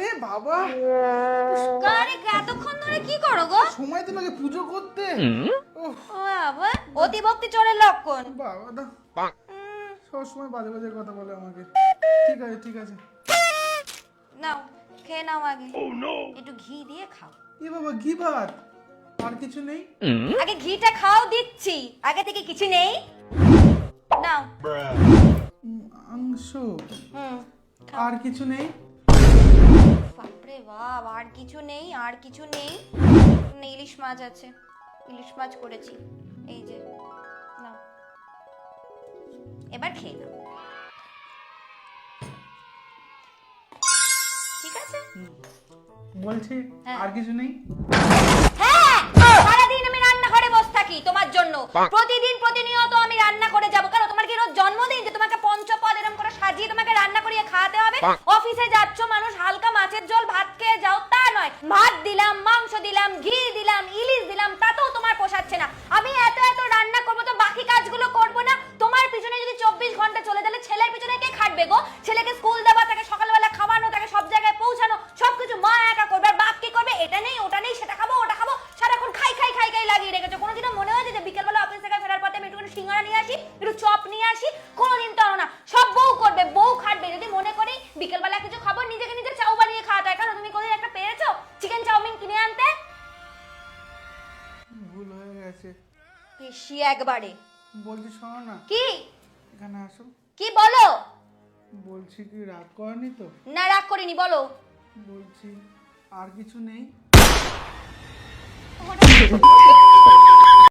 আরে বাবা, কারে এতক্ষণ ধরে কি করো গো? সময় তো লাগে পুজো করতে। ও বাবা, অতিভক্তি চোরের লক্ষণ। বাবা দা সবসময় বাজে বাজে কথা বলে আমাকে। ঠিক আছে ঠিক আছে। নাও খেয়ে নাও আগে। একটু ঘি দিয়ে খাও। এ বাবা, ঘি ভাত আর কিছু নেই? আগে ঘিটা খাও, দিচ্ছি। আগে থেকে কিছু নেই, নাও। মাংস খাও। আর কিছু নেই? বাপরে বাপ, আর কিছু নেই? আর কিছু নেই? ইলিশ মাছ আছে, ইলিশ মাছ করেছি, এই যে নাও, এবার খেয়ে নাও, ঠিক আছে? বলছি হ্যাঁ। আর কিছু নেই? হ্যাঁ, সারাদিন আমি রান্নাঘরে বসে থাকি তোমার জন্য। প্রতিদিন প্রতিনিয়ত আমি রান্না করে যাব। কেন, তোমার কি রোজ জন্মদিন যে তোমাকে পঞ্চপদ এরকম করে সাজিয়ে তোমাকে রান্না করিয়ে খাওয়াতে হবে? অফিসে যাচ্ছ, মানুষ হালকা মাছের ঝোল ভাত খেয়ে যাও, তা নয়। ভাত দিলাম, মাংস দিলাম, ঘি দিলাম, ইলিশ দিলাম, তাতেও তোমার পোষাচ্ছে না। আমি এত এত রান্না করবো তো বাকি কাজগুলো করবো না? তোমার পিছনে যদি 24 ঘন্টা চলে, তাহলে ছেলের পিছনে কে খাটবে গো? ছেলেকে স্কুল দেওয়া, তাকে সকালবেলা খাওয়ানো, তাকে সব জায়গায় পৌঁছানো, সবকিছু মা একা করবে। আর বাপ কি করবে? এটা নেই, ওটা নেই, সেটা খাবো, ওটা খাবো, সারাক্ষণ খাই খাই খাই খাই লাগিয়ে রেখেছো। কোনোদিনও মনে হয়েছে যে বিকেলবেলা অফিস থেকে ফেরার পথে আমি একটু সিঙ্গারা নিয়ে আসি, একটু চপ নিয়ে আসি? কোনোদিন তো না। সব বউ করবে, বউ খাটবে। যদি মনে করি বিকেলবেলা কিছু খাবো, নিজেকে নিজে চাউ বানিয়ে খাওয়াতে হয়। কেন, তুমি কোনোদিন একটা পেরেছো চিকেন চাউমিন কিনে আনতে? ভুল হয়ে গেছে। বেশি একবারে। বলছি শোনো না, কি? এখানে আসো। কি বলো? বলছি কি রাগ করনি তো? না, রাগ করিনি, বলো। বলছি আর কিছু নেই?